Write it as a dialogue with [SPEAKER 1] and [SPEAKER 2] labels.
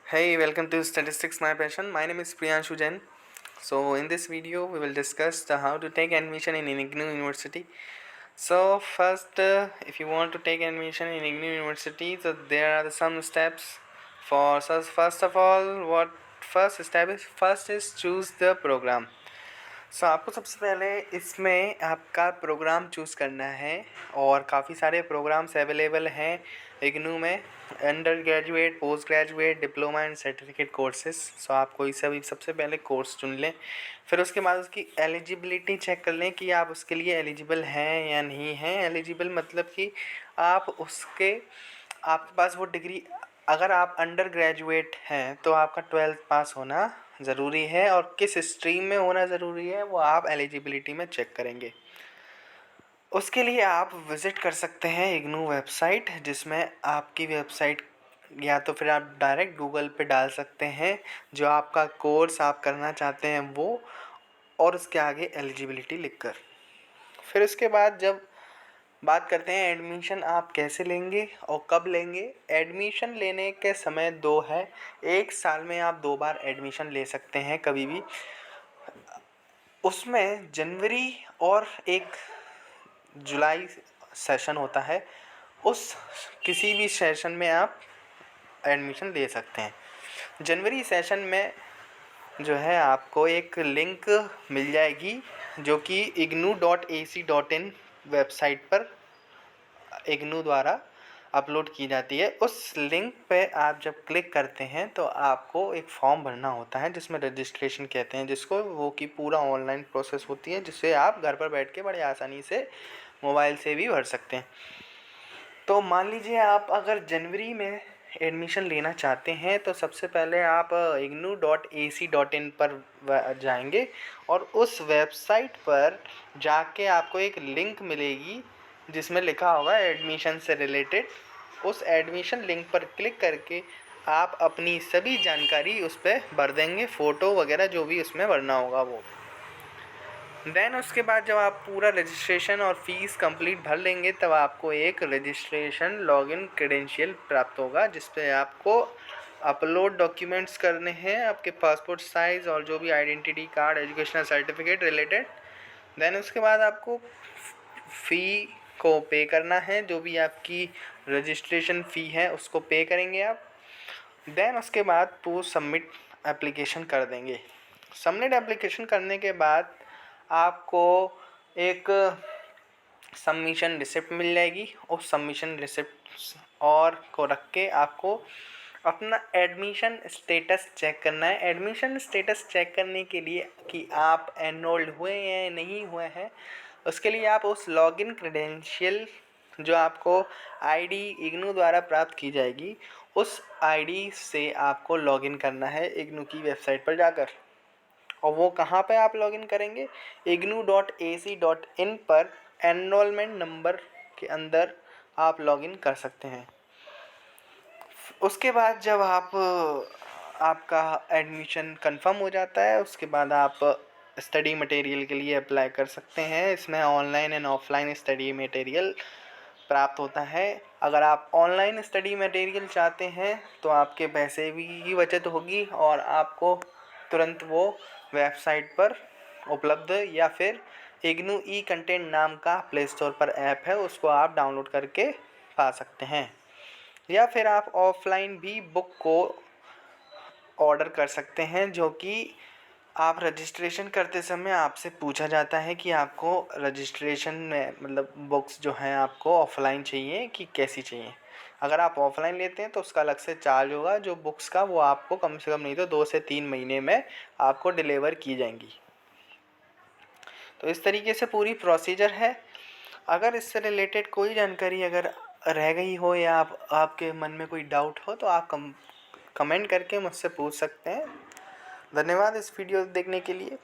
[SPEAKER 1] Hey, welcome to Statistics My Passion. My name is Priyanshu Jain. So, in this video, we will discuss how to take admission in IGNOU University. So, first, if you want to take admission in IGNOU University, so there are some steps. So first of all, what first is choose the program. आपको सबसे पहले इसमें आपका programme choose करना है और काफ़ी सारे प्रोग्राम्स अवेलेबल हैं इग्नू में। Under graduate, post graduate, diploma and certificate courses. आप कोई सभी सबसे पहले कोर्स चुन लें, फिर उसके बाद उसकी एलिजिबिलिटी चेक कर लें कि आप उसके लिए एलिजिबल हैं या नहीं हैं। एलिजिबल मतलब कि आप आपके पास वो डिग्री, अगर आप अंडर ग्रेजुएट हैं तो आपका 12th पास होना ज़रूरी है और किस स्ट्रीम में होना ज़रूरी है वो आप एलिजिबिलिटी में चेक करेंगे। उसके लिए आप विज़िट कर सकते हैं इग्नू वेबसाइट, जिसमें आपकी वेबसाइट या तो फिर आप डायरेक्ट गूगल पे डाल सकते हैं जो आपका कोर्स आप करना चाहते हैं वो, और उसके आगे एलिजिबिलिटी लिखकर। फिर उसके बाद जब बात करते हैं एडमिशन आप कैसे लेंगे और कब लेंगे। एडमिशन लेने के समय दो है। एक साल में आप 2 बार एडमिशन ले सकते हैं कभी भी। उसमें जनवरी और एक जुलाई सेशन होता है, उस किसी भी सेशन में आप एडमिशन ले सकते हैं। जनवरी सेशन में जो है आपको एक लिंक मिल जाएगी जो कि ignou.ac.in वेबसाइट पर इग्नू द्वारा अपलोड की जाती है। उस लिंक पे आप जब क्लिक करते हैं तो आपको एक फॉर्म भरना होता है जिसमें रजिस्ट्रेशन कहते हैं, जिसको वो की पूरा ऑनलाइन प्रोसेस होती है, जिसे आप घर पर बैठ के बड़े आसानी से मोबाइल से भी भर सकते हैं। तो मान लीजिए आप अगर जनवरी में एडमिशन लेना चाहते हैं तो सबसे पहले आप ignou.ac.in पर जाएंगे और उस वेबसाइट पर जाके आपको एक लिंक मिलेगी जिसमें लिखा होगा एडमिशन से रिलेटेड। उस एडमिशन लिंक पर क्लिक करके आप अपनी सभी जानकारी उस पर भर देंगे, फ़ोटो वगैरह जो भी उसमें भरना होगा वो। देन उसके बाद जब आप पूरा रजिस्ट्रेशन और फीस कंप्लीट भर लेंगे तब आपको एक रजिस्ट्रेशन लॉगिन क्रेडेंशियल प्राप्त होगा, जिस पे आपको अपलोड डॉक्यूमेंट्स करने हैं, आपके पासपोर्ट साइज़ और जो भी identity card, educational certificate related. Then उसके बाद आपको फ़ी को पे करना है, जो भी आपकी रजिस्ट्रेशन फ़ी है उसको पे करेंगे आप। देन उसके बाद वो सबमिट एप्लीकेशन कर देंगे। सबमिट एप्लीकेशन करने के बाद आपको एक सबमिशन रिसिप्ट मिल जाएगी। उस सबमिशन रिसिप्ट और को रख के आपको अपना एडमिशन स्टेटस चेक करना है। एडमिशन स्टेटस चेक करने के लिए कि आप एनरोल्ड हुए हैं या नहीं हुए हैं, उसके लिए आप उस लॉगिन क्रेडेंशियल जो आपको आईडी इग्नू द्वारा प्राप्त की जाएगी, उस आईडी से आपको लॉगिन करना है इग्नू की वेबसाइट पर जाकर। और वो कहाँ पे आप लॉगिन करेंगे, ignou.ac.in पर एनरोलमेंट नंबर के अंदर आप लॉगिन कर सकते हैं। उसके बाद जब आपका एडमिशन कंफर्म हो जाता है, उसके बाद आप स्टडी मटेरियल के लिए अप्लाई कर सकते हैं। इसमें online and offline study material प्राप्त होता है। अगर आप ऑनलाइन स्टडी मटेरियल चाहते हैं तो आपके पैसे की बचत होगी और आपको तुरंत वो वेबसाइट पर उपलब्ध, या फिर इग्नू ई कंटेंट नाम का प्ले स्टोर पर ऐप है, उसको आप डाउनलोड करके पा सकते हैं। या फिर आप ऑफलाइन भी बुक को ऑर्डर कर सकते हैं, जो कि आप रजिस्ट्रेशन करते समय आपसे पूछा जाता है कि आपको रजिस्ट्रेशन में मतलब बुक्स जो हैं आपको ऑफ़लाइन चाहिए कि कैसी चाहिए। अगर आप ऑफ़लाइन लेते हैं तो उसका अलग से चार्ज होगा, जो बुक्स का वो आपको कम से कम नहीं तो 2 से 3 महीने में आपको डिलीवर की जाएंगी। तो इस तरीके से पूरी प्रोसीजर है। अगर इससे रिलेटेड कोई जानकारी अगर रह गई हो या आपके मन में कोई डाउट हो तो आप कमेंट करके मुझसे पूछ सकते हैं। धन्यवाद इस वीडियो देखने के लिए।